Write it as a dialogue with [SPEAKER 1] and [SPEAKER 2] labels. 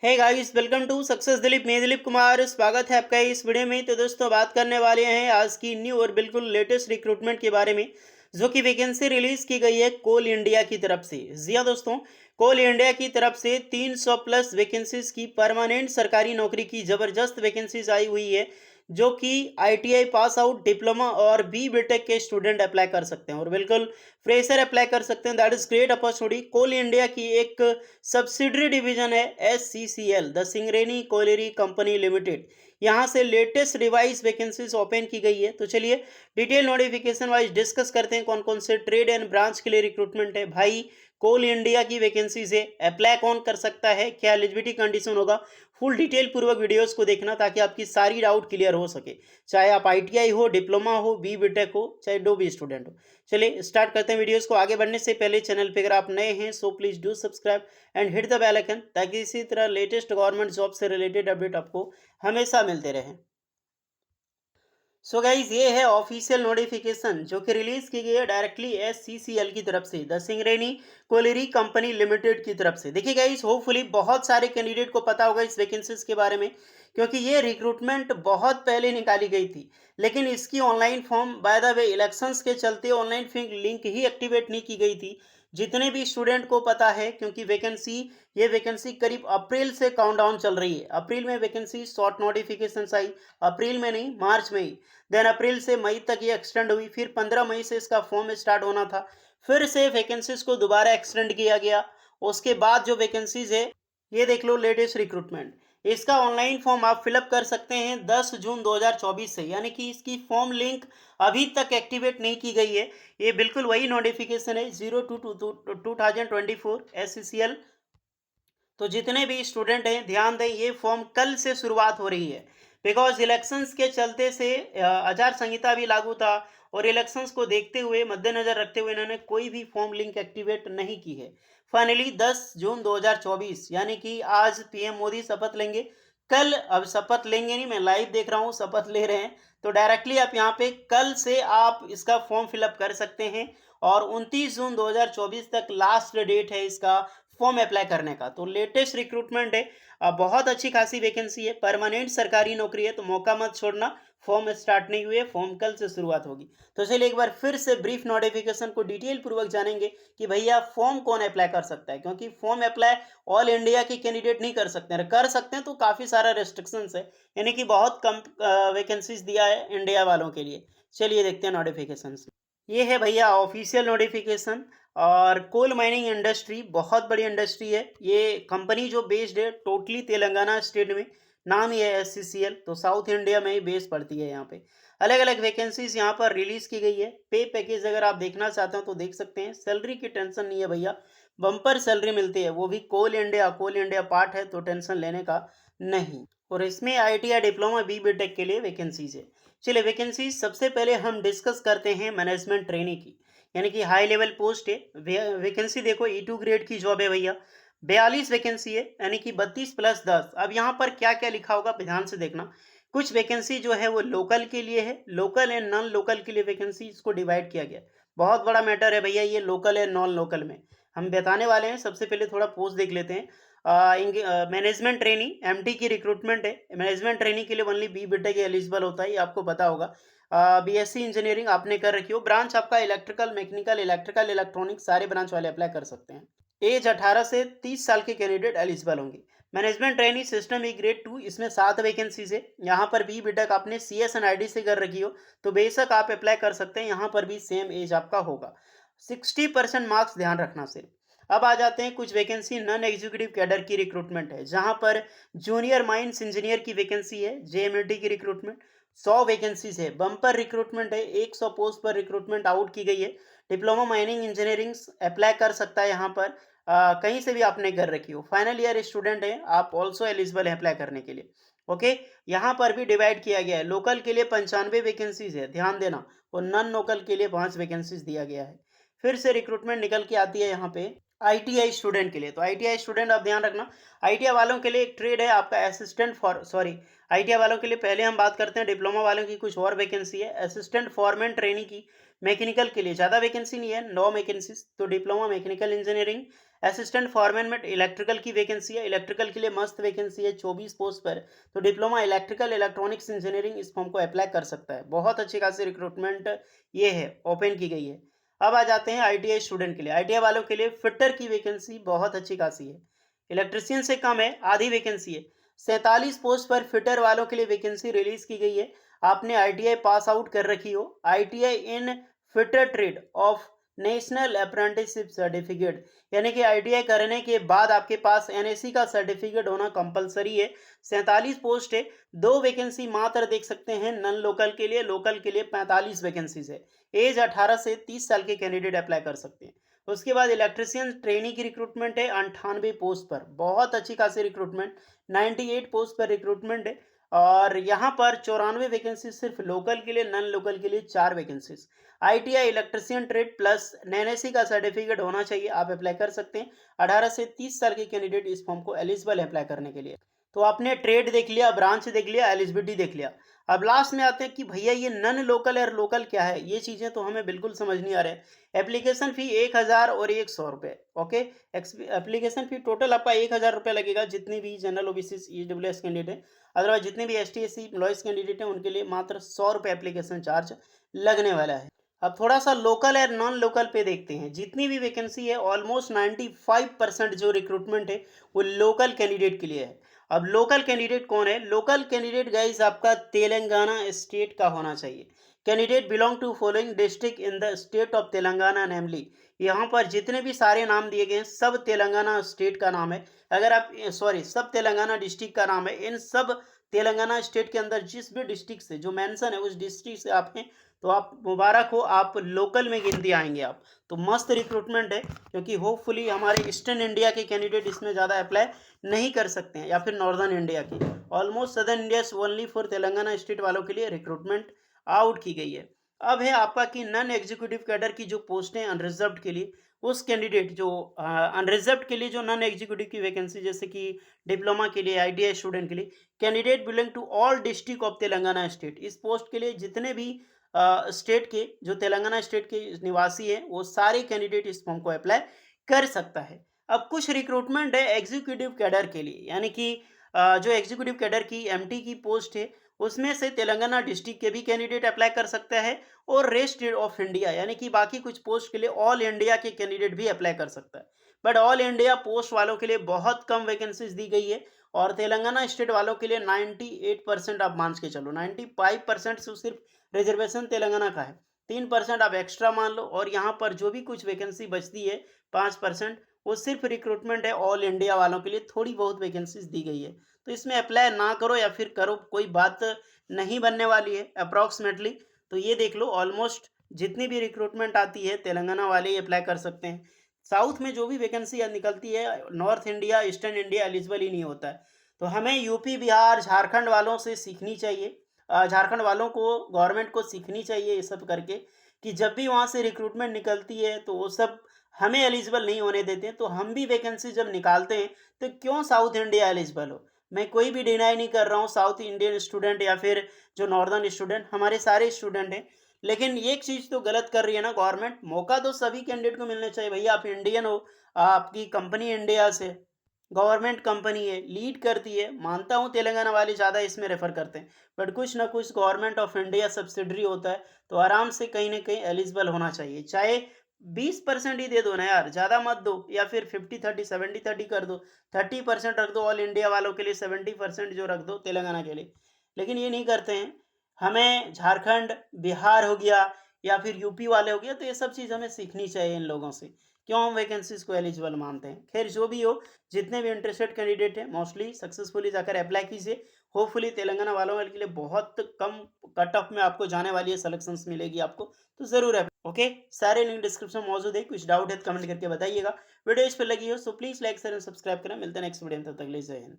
[SPEAKER 1] Hey guys, welcome to success Dilip. मैं दिलीप कुमार, स्वागत है आपका इस वीडियो में। तो दोस्तों, बात करने वाले हैं आज की न्यू और बिल्कुल लेटेस्ट रिक्रूटमेंट के बारे में, जो कि वैकेंसी रिलीज की गई है कोल इंडिया की तरफ से। जी हाँ दोस्तों, कोल इंडिया की तरफ से 300 प्लस वैकेंसीज की परमानेंट सरकारी नौकरी की जबरदस्त वैकेंसीज आई हुई है, जो कि आईटीआई पास आउट, डिप्लोमा और बी बीटेक के स्टूडेंट अप्लाई कर सकते हैं और बिल्कुल फ्रेशर अप्लाई कर सकते हैं। That is great opportunity. Coal India की एक सब्सिडरी डिवीजन है SCCL, the Singareni colliery company limited. यहाँ से लेटेस्ट रिवाइज वैकेंसीज ओपन की गई है। तो चलिए डिटेल नोटिफिकेशन वाइज डिस्कस करते हैं कौन कौन से ट्रेड एंड ब्रांच के लिए रिक्रूटमेंट है। भाई, कोल इंडिया की वैकेंसीज है, अप्लाई कौन कर सकता है, क्या एलिजिबिलिटी कंडीशन होगा, फुल डिटेल पूर्वक वीडियोस को देखना ताकि आपकी सारी डाउट क्लियर हो सके। चाहे आप ITI हो, डिप्लोमा हो, बी बीटेक हो, चाहे जो भी स्टूडेंट हो। चलिए स्टार्ट करते हैं वीडियोस को। आगे बढ़ने से पहले चैनल पे अगर आप नए हैं so please do subscribe and hit the bell icon, ताकि इसी तरह लेटेस्ट गवर्नमेंट जॉब से रिलेटेड अपडेट आपको हमेशा मिलते रहें। सो गाइज, ये है ऑफिशियल नोटिफिकेशन जो कि रिलीज की गई है डायरेक्टली SCCL की तरफ से, the Singareni colliery company limited की तरफ से। देखिए गाइज, होपफुली बहुत सारे कैंडिडेट को पता होगा इस वैकेंसीज के बारे में, क्योंकि ये रिक्रूटमेंट बहुत पहले निकाली गई थी। लेकिन इसकी online form, by the way elections के चलते ऑनलाइन लिंक ही एक्टिवेट नहीं की गई थी, जितने भी स्टूडेंट को पता है। क्योंकि ये वैकेंसी करीब अप्रैल से काउंटडाउन चल रही है। अप्रैल में वैकेंसी शॉर्ट नोटिफिकेशन आई, अप्रैल में नहीं, मार्च में ही। देन अप्रैल से मई तक ये एक्सटेंड हुई, फिर 15 मई से इसका फॉर्म स्टार्ट होना था, फिर से वैकेंसीज को दोबारा एक्सटेंड किया गया। उसके बाद जो वैकेंसीज है, ये देख लो लेटेस्ट रिक्रूटमेंट। इसका ऑनलाइन फॉर्म आप फिलअप कर सकते हैं 10 जून 2024 से, यानी कि इसकी फॉर्म लिंक अभी तक एक्टिवेट नहीं की गई है। ये बिल्कुल वही नोटिफिकेशन है 02/2024 SCCL। तो जितने भी स्टूडेंट हैं ध्यान दें, ये फॉर्म कल से शुरुआत हो रही है, बिकॉज इलेक्शंस के चलते से आचार संहिता भी लागू था, और इलेक्शंस को देखते हुए, मद्देनजर रखते हुए इन्होंने कोई भी फॉर्म लिंक एक्टिवेट नहीं की है। फाइनली 10 जून 2024, यानी कि आज PM मोदी शपथ लेंगे। कल, अब शपथ लेंगे नहीं, मैं लाइव देख रहा हूँ शपथ ले रहे हैं, तो डायरेक्टली आप यहाँ पे कल से आप इसका फॉर्म फिलअप कर सकते हैं। और 29 जून 2024 तक लास्ट डेट है इसका फॉर्म अप्लाई करने का। तो लेटेस्ट रिक्रूटमेंट है, बहुत अच्छी खासी वैकेंसी है, परमानेंट सरकारी नौकरी है, तो मौका मत छोड़ना। फॉर्म स्टार्ट नहीं हुए, फॉर्म कल से शुरुआत होगी। तो चलिए एक बार फिर से ब्रीफ नोटिफिकेशन को डिटेल पूर्वक जानेंगे कि भैया फॉर्म कौन अप्लाई कर सकता है, क्योंकि फॉर्म अप्लाई ऑल इंडिया के कैंडिडेट नहीं कर सकते हैं। कर सकते हैं तो काफ़ी सारा रेस्ट्रिक्शंस है, यानी कि बहुत कम वैकेंसीज दिया है इंडिया वालों के लिए। चलिए देखते हैं नोटिफिकेशन। ये है भैया ऑफिशियल नोटिफिकेशन। और कोल माइनिंग इंडस्ट्री बहुत बड़ी इंडस्ट्री है। ये कंपनी जो बेस्ड है टोटली तेलंगाना स्टेट में, नाम ही है SCCL, तो साउथ इंडिया में ही बेस पड़ती है यहाँ पे। अलग अलग वैकेंसीज यहाँ पर रिलीज की गई है। पे पैकेज अगर आप देखना चाहते हो तो देख सकते हैं। सैलरी की टेंशन नहीं है भैया, बम्पर सैलरी मिलती है, वो भी कोल इंडिया पार्ट है, तो टेंशन लेने का नहीं। और इसमें ITI डिप्लोमा बी बीटेक के लिए वैकेंसीज है। चलिए वैकेंसीज सबसे पहले हम डिस्कस करते हैं मैनेजमेंट ट्रेनी की, यानी कि हाई लेवल पोस्ट है। वैकेंसी देखो E2 ग्रेड की जॉब है भैया। 42 वैकेंसी है, यानी कि 32+10। अब यहाँ पर क्या क्या लिखा होगा ध्यान से देखना। कुछ वैकेंसी जो है वो लोकल के लिए है, लोकल एंड नॉन लोकल के लिए वैकेंसी इसको डिवाइड किया गया। बहुत बड़ा मैटर है भैया ये लोकल एंड नॉन लोकल में, हम बताने वाले हैं। सबसे पहले थोड़ा पोस्ट देख लेते हैं। मैनेजमेंट ट्रेनी MT की रिक्रूटमेंट है। मैनेजमेंट ट्रेनी के लिए ओनली बी बीटेक एलिजिबल होता है, ये आपको पता होगा। BSc इंजीनियरिंग आपने कर रखी हो, ब्रांच आपका इलेक्ट्रिकल, मैकेनिकल, इलेक्ट्रॉनिक सारे ब्रांच वाले अप्लाई कर सकते हैं। एज 18 से 30 साल के कैंडिडेट एलिजिबल होंगे। मैनेजमेंट ट्रेनी सिस्टम ग्रेड 2, इसमें 7 वैकेंसीज है। यहाँ पर बी बीटेक आपने CS एंड ID से कर रखी हो तो बेशक आप अप्लाई कर सकते हैं, यहाँ पर भी सेम एज आपका होगा। 60% मार्क्स ध्यान रखना सिर्फ। अब आ जाते हैं कुछ वैकेंसी नॉन एग्जीक्यूटिव कैडर की रिक्रूटमेंट है, जहां पर जूनियर माइंस इंजीनियर की वैकेंसी है, JMLT की रिक्रूटमेंट। 100 वैकेंसीज है, बम्पर रिक्रूटमेंट है, 100 पोस्ट पर रिक्रूटमेंट आउट की गई है। डिप्लोमा माइनिंग इंजीनियरिंग अप्लाई कर सकता है यहाँ पर, कहीं से भी आपने कर रखी हो। फाइनल ईयर स्टूडेंट है आप, ऑल्सो एलिजिबल है अप्लाई करने के लिए। ओके, यहाँ पर भी डिवाइड किया गया है। लोकल के लिए 95 वैकेंसीज है, ध्यान देना, और नॉन लोकल के लिए 5 वैकेंसीज दिया गया है। फिर से रिक्रूटमेंट निकल के आती है यहाँ पे आईटीआई स्टूडेंट के लिए, तो आईटीआई स्टूडेंट आप ध्यान रखना। आईटीआई वालों के लिए एक ट्रेड है आपका असिस्टेंट फॉर सॉरी आईटीआई वालों के लिए पहले हम बात करते हैं डिप्लोमा वालों की कुछ और वैकेंसी है। असिस्टेंट फॉरमैन ट्रेनी की मैकेनिकल के लिए ज़्यादा वैकेंसी नहीं है, 9 वैकेंसीज। तो diploma mechanical engineering assistant foreman में इलेक्ट्रिकल की वैकेंसी है। इलेक्ट्रिकल के लिए मस्त वैकेंसी है, 24 पोस्ट पर। तो डिप्लोमा इलेक्ट्रिकल इलेक्ट्रॉनिक्स इंजीनियरिंग इस फॉर्म को अप्लाई कर सकता है। बहुत अच्छी खासी रिक्रूटमेंट ये है, ओपन की गई है। अब आ जाते हैं आईटीआई स्टूडेंट के लिए। आईटीआई वालों के लिए फिटर की वैकेंसी बहुत अच्छी खासी है। इलेक्ट्रिशियन से कम है, आधी वैकेंसी है। 47 पोस्ट पर फिटर वालों के लिए वैकेंसी रिलीज की गई है। आपने आईटीआई पास आउट कर रखी हो, आईटीआई इन fitter trade off national apprenticeship certificate, यानी कि आईटीआई करने के बाद आपके पास एनएससी का सर्टिफिकेट होना कंपलसरी है। 47 पोस्ट है, 2 वैकेंसी मात्र देख सकते हैं नॉन लोकल के लिए। लोकल के लिए 45 वैकेंसीज है। एज 18 से 30 साल के कैंडिडेट अप्लाई कर सकते हैं। उसके बाद इलेक्ट्रिशियन ट्रेनी की रिक्रूटमेंट है 98 पोस्ट पर, बहुत अच्छी खासी रिक्रूटमेंट। 98 पोस्ट पर रिक्रूटमेंट है। और यहाँ पर 94 वैकेंसी सिर्फ लोकल के लिए, नॉन लोकल के लिए 4 vacancies. ITI electrician trade plus NSC का सर्टिफिकेट होना चाहिए, आप अप्लाई कर सकते हैं। 18 से 30 साल के कैंडिडेट इस फॉर्म को एलिजिबल है अप्लाई करने के लिए। तो आपने ट्रेड देख लिया, ब्रांच देख लिया, एलिजिबिलिटी देख लिया। अब लास्ट में आते हैं कि भैया ये नॉन लोकल और लोकल क्या है, ये चीज़ें तो हमें बिल्कुल समझ नहीं आ रहे हैं। एप्लीकेशन फ़ी 1000 और 100 रुपये, ओके। एप्लीकेशन फ़ी टोटल आपका 1000 रुपये लगेगा जितनी भी जनरल ओबीसी ईडब्ल्यूएस कैंडिडेट है। अदरवाइज जितने भी एसटी एससी एम्प्लॉयज़ कैंडिडेट हैं उनके लिए मात्र 100 रुपये एप्लीकेशन चार्ज लगने वाला है। अब थोड़ा सा लोकल और नॉन लोकल पे देखते हैं। जितनी भी वैकेंसी है ऑलमोस्ट 95% जो रिक्रूटमेंट है वो लोकल कैंडिडेट के लिए है। अब लोकल कैंडिडेट कौन है? लोकल कैंडिडेट गाइस आपका तेलंगाना स्टेट का होना चाहिए। Candidate belong to following district in the state of Telangana namely. यहाँ पर जितने भी सारे नाम दिए गए हैं सब तेलंगाना स्टेट का नाम है। अगर आप सब तेलंगाना डिस्ट्रिक्ट का नाम है। इन सब तेलंगाना स्टेट के अंदर जिस भी डिस्ट्रिक्ट से जो मेंशन है उस डिस्ट्रिक्ट से आप हैं तो आप मुबारक हो, आप लोकल में गिनती आएंगे आप। तो मस्त रिक्रूटमेंट है, क्योंकि होपफुली हमारे ईस्टर्न इंडिया के कैंडिडेट इसमें ज़्यादा अप्लाई नहीं कर सकते हैं, या फिर नॉर्दर्न इंडिया की। Almost southern India only for Telangana state वालों के लिए रिक्रूटमेंट आउट की गई है। अब है आपका कि नॉन एग्जीक्यूटिव कैडर की जो पोस्ट है अनरिजर्व्ड के लिए, उस कैंडिडेट जो अनरिजर्व्ड के लिए जो नॉन एग्जीक्यूटिव की वैकेंसी, जैसे कि डिप्लोमा के लिए, आईटीआई स्टूडेंट के लिए, candidate belong to all district of Telangana state. इस पोस्ट के लिए जितने भी स्टेट के जो तेलंगाना स्टेट के निवासी हैं वो सारे कैंडिडेट इस फॉर्म को अप्लाई कर सकता है। अब कुछ रिक्रूटमेंट है एग्जीक्यूटिव कैडर के लिए, यानी कि जो एग्जीक्यूटिव कैडर की एमटी की पोस्ट है उसमें से तेलंगाना डिस्ट्रिक्ट के भी कैंडिडेट अप्लाई कर सकता है, और रेस्ट ऑफ इंडिया यानी कि बाकी कुछ पोस्ट के लिए ऑल इंडिया के कैंडिडेट भी अप्लाई कर सकता है। बट ऑल इंडिया पोस्ट वालों के लिए बहुत कम वैकेंसीज दी गई है, और तेलंगाना स्टेट वालों के लिए 98% आप मान के चलो, 95% से सिर्फ रिजर्वेशन तेलंगाना का है। 3% आप एक्स्ट्रा मान लो, और यहाँ पर जो भी कुछ वैकेंसी बचती है 5%, वो सिर्फ रिक्रूटमेंट है ऑल इंडिया वालों के लिए। थोड़ी बहुत वैकेंसीज दी गई है, तो इसमें अप्लाई ना करो या फिर करो, कोई बात नहीं बनने वाली है अप्रॉक्सीमेटली। तो ये देख लो, ऑलमोस्ट जितनी भी रिक्रूटमेंट आती है तेलंगाना वाले ही अप्लाई कर सकते हैं। साउथ में जो भी वैकेंसी निकलती है, north India eastern India eligible ही नहीं होता है। तो हमें यूपी बिहार झारखंड वालों से सीखनी चाहिए, झारखंड वालों को, गवर्नमेंट को सीखनी चाहिए ये सब करके, कि जब भी वहाँ से रिक्रूटमेंट निकलती है तो वो सब हमें एलिजिबल नहीं होने देते हैं। तो हम भी वैकेंसी जब निकालते हैं तो क्यों साउथ इंडिया एलिजिबल हो। मैं कोई भी डिनाई नहीं कर रहा हूँ, साउथ इंडियन स्टूडेंट या फिर जो नॉर्दर्न स्टूडेंट, हमारे सारे स्टूडेंट हैं। लेकिन एक चीज़ तो गलत कर रही है ना गवर्नमेंट, मौका तो सभी कैंडिडेट को मिलना चाहिए। भैया आप इंडियन हो, आपकी कंपनी इंडिया से, गवर्नमेंट कंपनी है, लीड करती है। मानता हूँ तेलंगाना वाले ज़्यादा इसमें रेफर करते हैं, बट कुछ ना कुछ गवर्नमेंट ऑफ इंडिया सब्सिडरी होता है, तो आराम से कहीं ना कहीं एलिजिबल होना चाहिए। चाहे 20% ही दे दो ना यार, ज़्यादा मत दो, या फिर 50-30 70-30 कर दो। 30% रख दो ऑल इंडिया वालों के लिए, 70% जो रख दो तेलंगाना के लिए। लेकिन ये नहीं करते हैं। हमें झारखंड, बिहार हो गया, या फिर यूपी वाले हो गया, तो ये सब चीज़ हमें सीखनी चाहिए इन लोगों से, क्यों हम वैकेंसीज को एलिजिबल मानते हैं। खैर जो भी हो, जितने भी इंटरेस्टेड कैंडिडेट हैं मोस्टली सक्सेसफुली जाकर अप्लाई कीजिए। होपफुली तेलंगाना वालों के लिए बहुत कम कट ऑफ में आपको जाने वाली है, सिलेक्शंस मिलेगी आपको, तो ज़रूर है। ओके, सारे लिंक डिस्क्रिप्शन में मौजूद है। कुछ डाउट है तो कमेंट करके बताइएगा। वीडियो इस पर लगी हो तो please like share and subscribe करें। मिलते हैं नेक्स्ट वीडियो में, तब तक के लिए जय हिंद।